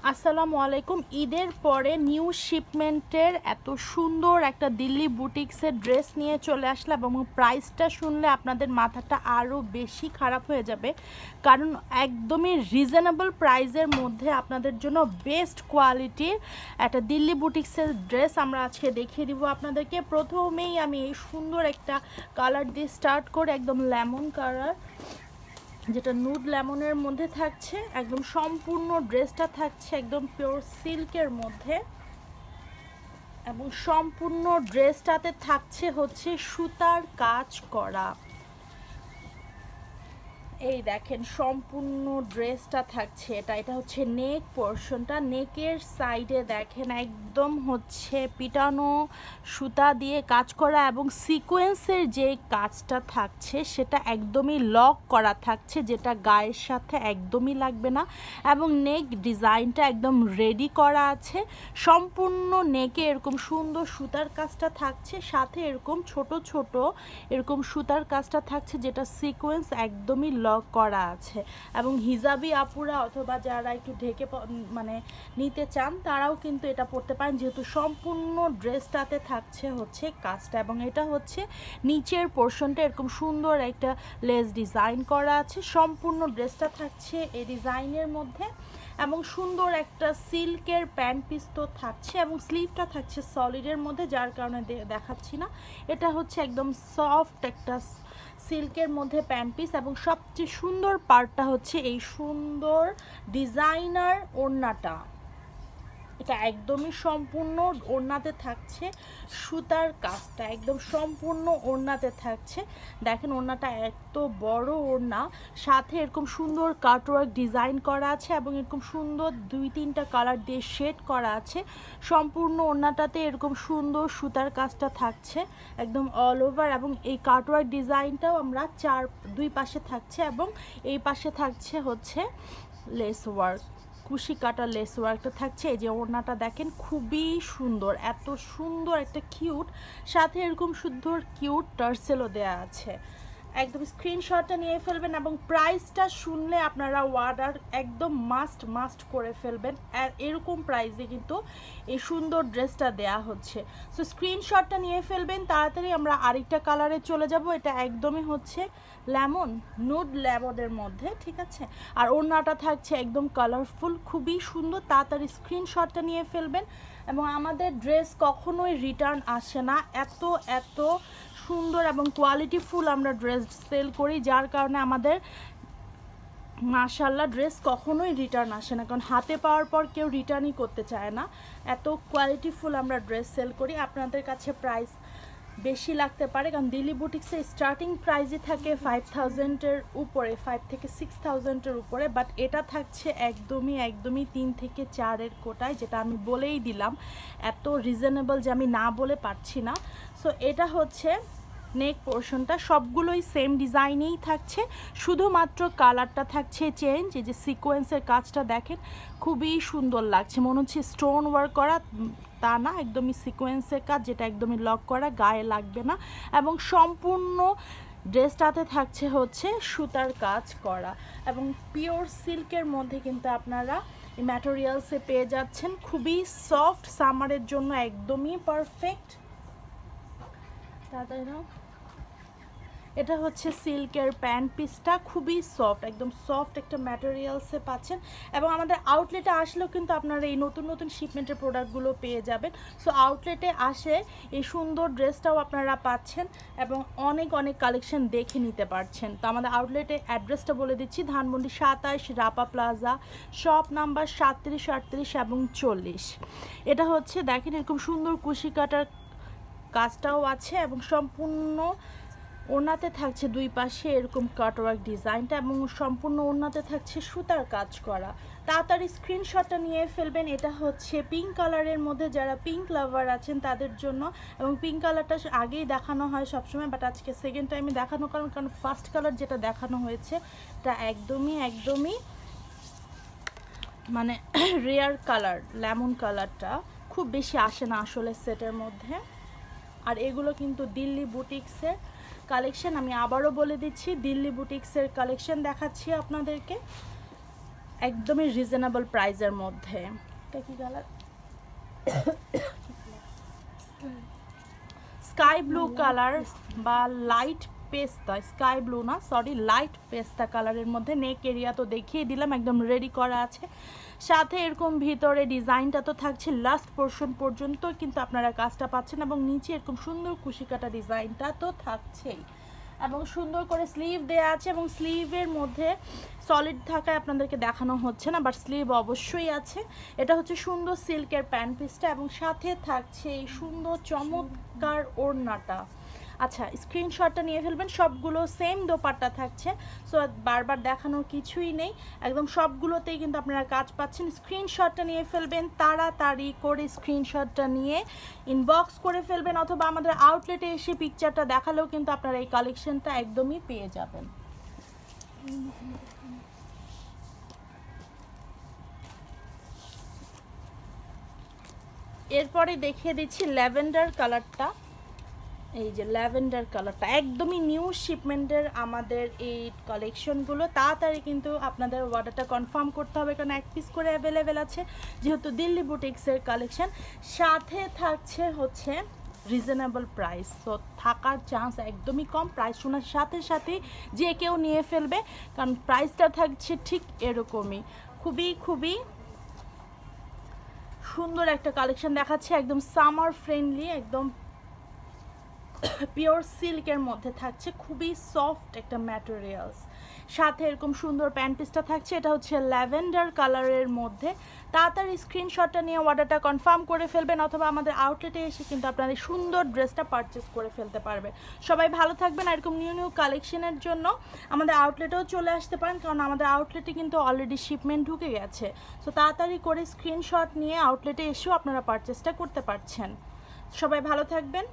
আসসালামু আলাইকুম। ঈদের পরে নিউ শিপমেন্টের এত সুন্দর একটা দিল্লি বুটিক্সের ড্রেস নিয়ে চলে আসলাম এবং প্রাইসটা শুনলে আপনাদের মাথাটা আরও বেশি খারাপ হয়ে যাবে, কারণ একদমই রিজনেবল প্রাইসের মধ্যে আপনাদের জন্য বেস্ট কোয়ালিটির একটা দিল্লি বুটিক্সের ড্রেস আমরা আজকে দেখিয়ে দিব আপনাদেরকে। প্রথমেই আমি এই সুন্দর একটা কালার দিয়ে স্টার্ট করে, একদম লেমন কালার, যেটা নুড লেমনের মধ্যে থাকছে। একদম সম্পূর্ণ ড্রেসটা থাকছে একদম পিওর সিল্কের মধ্যে এবং সম্পূর্ণ ড্রেসটাতে থাকছে হচ্ছে সুতার কাজ করা। এই দেখেন সম্পূর্ণ ড্রেসটা থাকছে এটা হচ্ছে নেক পোর্শনটা। নেকের সাইডে দেখেন একদম হচ্ছে পিটানো সুতা দিয়ে কাজ করা এবং সিকোয়েন্সের যে কাজটা থাকছে সেটা একদমই লক করা থাকছে, যেটা গায়ের সাথে একদমই লাগবে না। এবং নেক ডিজাইনটা একদম রেডি করা আছে। সম্পূর্ণ নেকে এরকম সুন্দর সুতার কাজটা থাকছে, সাথে এরকম ছোট ছোট এরকম সুতার কাজটা থাকছে, যেটা সিকোয়েন্স একদমই লক করা আছে। এবং হিজাবি আপুরা অথবা যারা একটু ঢেকে মানে নিতে চান তারাও কিন্তু এটা পরতে পারেন, যেহেতু সম্পূর্ণ ড্রেসটাতে থাকছে হচ্ছে কাজটা। এবং এটা হচ্ছে নিচের পোর্শনটা এরকম সুন্দর একটা লেস ডিজাইন করা আছে। সম্পূর্ণ ড্রেসটা থাকছে এই ডিজাইনের মধ্যে এবং সুন্দর একটা সিল্কের প্যান্ট পিস তো থাকছে এবং স্লিভটা থাকছে সলিডের মধ্যে, যার কারণে দেখাচ্ছি না। এটা হচ্ছে একদম সফট একটা সিল্কের মধ্যে প্যান্ট পিস এবং সবচেয়ে সুন্দর পার্টটা হচ্ছে এই সুন্দর ডিজাইনার ওড়নাটা। এটা একদমই সম্পূর্ণ ওড়নাতে থাকছে সুতার কাজটা, একদম সম্পূর্ণ ওড়নাতে থাকছে। দেখেন ওড়নাটা এত বড় ওড়না, সাথে এরকম সুন্দর কাটওয়ার্ক ডিজাইন করা আছে এবং এরকম সুন্দর 2-3টা কালার দিয়ে শেড করা আছে। সম্পূর্ণ ওড়নাটাতে এরকম সুন্দর সুতার কাজটা থাকছে একদম অল ওভার। এবং এই কাটওয়ার্ক ডিজাইনটাও আমরা দুই পাশে থাকছে এবং এই পাশে থাকছে হচ্ছে লেস ওয়ার্ক, কুশি কাটা লেস ওয়ার্কটা থাকছে। এই যে ওড়নাটা দেখেন খুবই সুন্দর, এত সুন্দর একটা কিউট, সাথে এরকম সুন্দর কিউট টার্সেলও দেয়া আছে। একদম স্ক্রিনশটটা নিয়ে ফেলবেন এবং প্রাইসটা শুনলে আপনারা অর্ডার একদম মাস্ট করে ফেলবেন। এরকম প্রাইসে কিন্তু এই সুন্দর ড্রেসটা দেয়া হচ্ছে। সো স্ক্রিনশটটা নিয়ে ফেলবেন তাড়াতাড়ি। আমরা আরেকটা কালারে চলে যাব। এটা একদমই হচ্ছে লেমন, নুড লেমনের মধ্যে, ঠিক আছে। আর ওড়নাটা থাকছে একদম কালারফুল, খুবই সুন্দর। তাড়াতাড়ি স্ক্রিনশটটা নিয়ে ফেলবেন। এবং আমাদের ড্রেস কখনোই রিটার্ন আসে না, এত এত সুন্দর এবং কোয়ালিটিফুল আমরা ড্রেস সেল করি, যার কারণে আমাদের মাশাআল্লাহ ড্রেস কখনোই রিটার্ন আসে না, কারণ হাতে পাওয়ার পর কেউ রিটার্নই করতে চায় না। এত কোয়ালিটিফুল আমরা ড্রেস সেল করি। আপনাদের কাছে প্রাইস বেশি লাগতে পারে, কারণ দিল্লি বুটিক্সের স্টার্টিং প্রাইসই থাকে 5000-এর উপরে, 5 থেকে 6000-এর উপরে। বাট এটা থাকছে একদমই 3 থেকে 4-এর কোটায়, যেটা আমি বলেই দিলাম, এত রিজনেবল যে আমি না বলে পারছি না। সো এটা হচ্ছে নেক পোর্শনটা, সবগুলোই সেম ডিজাইনেই থাকছে, শুধুমাত্র কালারটা থাকছে চেঞ্জ। এই যে সিকোয়েন্সের কাজটা দেখেন খুবই সুন্দর লাগছে, মনে হচ্ছে স্টোন ওয়ার্ক করা, তা না, একদমই সিকোয়েন্সের কাজ, যেটা একদমই লক করা, গায়ে লাগবে না। এবং সম্পূর্ণ ড্রেসটাতে থাকছে হচ্ছে সুতার কাজ করা এবং পিওর সিল্কের মধ্যে কিন্তু আপনারা এই ম্যাটেরিয়ালসে পেয়ে যাচ্ছেন। খুবই সফট, সামারের জন্য একদমই পারফেক্ট। তাদের এটা হচ্ছে সিল্কের প্যান্ট পিসটা, খুবই সফট, একদম সফট একটা ম্যাটেরিয়ালসে পাচ্ছেন। এবং আমাদের আউটলেটে আসলেও কিন্তু আপনারা এই নতুন শিপমেন্টের প্রোডাক্টগুলো পেয়ে যাবেন। সো আউটলেটে আসে এই সুন্দর ড্রেসটাও আপনারা পাচ্ছেন এবং অনেক কালেকশন দেখে নিতে পারছেন। তো আমাদের আউটলেটের অ্যাড্রেসটা বলে দিচ্ছি, Dhanmondi 27 Rapa plaza, shop number 37, 38 এবং 40। এটা হচ্ছে দেখেন এরকম সুন্দর কুশি কাটার কাজটাও আছে এবং সম্পূর্ণ ওড়নাতে থাকছে দুই পাশে এরকম কাটওয়ার্ক ডিজাইনটা এবং সম্পূর্ণ ওড়নাতে থাকছে সুতার কাজ করা। তাড়াতাড়ি স্ক্রিনশটটা নিয়ে ফেলবেন। এটা হচ্ছে পিঙ্ক কালারের মধ্যে, যারা পিঙ্ক লাভার আছেন তাদের জন্য। এবং পিঙ্ক কালারটা আগেই দেখানো হয় সবসময়, বাট আজকে সেকেন্ড টাইমে দেখানো, কারণ ফার্স্ট কালার যেটা দেখানো হয়েছে এটা একদমই মানে রেয়ার কালার, লেমন কালারটা খুব বেশি আসে না আসলে সেটের মধ্যে। আর এগুলো কিন্তু দিল্লি বুটিক্সের কালেকশন। আমি আবারও বলে দিচ্ছি, দিল্লি বুটিক্সের কালেকশন দেখাচ্ছি আপনাদেরকে। একদমই রিজনেবল প্রাইসের মধ্যে। এটা কি কালার? স্কাই ব্লু কালার বা লাইট পেস্তা, স্কাই ব্লু না সরি, লাইট পেস্তা কালারের মধ্যে। নেক এরিয়া তো দেখিয়ে দিলাম, একদম রেডি করা আছে। সাথে এরকম ভিতরে ডিজাইনটা তো থাকছে, লাস্ট পোর্শন পর্যন্ত কিন্তু আপনারা কাজটা পাচ্ছেন, এবং নিচে এরকম সুন্দর কুশি কাটা ডিজাইনটা তো থাকছেই, এবং সুন্দর করে স্লিভ দেয়া আছে, এবং স্লিভের মধ্যে সলিড থাকায় আপনাদেরকে দেখানো হচ্ছে না, বাট স্লিভ অবশ্যই আছে। এটা হচ্ছে সুন্দর সিল্কের প্যান্ট পিসটা, এবং সাথে থাকছে এই সুন্দর চমৎকার ওড়নাটা। আচ্ছা, স্ক্রিনশটটা নিয়ে ফেলবেন, সবগুলো সেম দোপাট্টা থাকছে, সো বারবার দেখানোর কিছুই নেই, একদম সবগুলোতেই কিন্তু আপনারা কাজ পাচ্ছেন। স্ক্রিনশটটা নিয়ে ফেলবেন, তাড়াতাড়ি করে স্ক্রিনশটটা নিয়ে ইনবক্স করে ফেলবেন, অথবা আমাদের আউটলেটে এসে পিকচারটা দেখালেও কিন্তু আপনারা এই কালেকশনটা একদমই পেয়ে যাবেন। এরপরে দেখিয়ে দিচ্ছি ল্যাভেন্ডার কালারটা। এই যে ল্যাভেন্ডার কালারটা একদমই নিউ শিপমেন্টের আমাদের এই কালেকশনগুলো। তাড়াতাড়ি কিন্তু আপনাদের অর্ডারটা কনফার্ম করতে হবে, কারণ এক পিস করে অ্যাভেলেবেল আছে, যেহেতু দিল্লি বুটিক্সের কালেকশন। সাথে থাকছে হচ্ছে রিজনেবল প্রাইস, তো থাকার চান্স একদমই কম। প্রাইস শোনার সাথে সাথেই যে কেউ নিয়ে ফেলবে, কারণ প্রাইসটা থাকছে ঠিক এরকমই। খুবই খুবই সুন্দর একটা কালেকশন দেখাচ্ছে, একদম সামার ফ্রেন্ডলি, একদম পিওর সিল্কের মধ্যে থাকছে, খুবই সফট একটা ম্যাটেরিয়ালস। সাথে এরকম সুন্দর প্যান্ট পিসটা থাকছে, এটা হচ্ছে ল্যাভেন্ডার কালারের মধ্যে। তাড়াতাড়ি স্ক্রিনশটটা নিয়ে অর্ডারটা কনফার্ম করে ফেলবেন, অথবা আমাদের আউটলেটে এসে কিন্তু আপনারা এই সুন্দর ড্রেসটা পারচেস করে ফেলতে পারবেন। সবাই ভালো থাকবেন। এরকম নিউ নিউ কালেকশনের জন্য আমাদের আউটলেটেও চলে আসতে পারেন, কারণ আমাদের আউটলেটে কিন্তু অলরেডি শিপমেন্ট ঢুকে গেছে। সো তাড়াতাড়ি করে স্ক্রিনশট নিয়ে আউটলেটে এসেও আপনারা পারচেসটা করতে পারছেন। সবাই ভালো থাকবেন।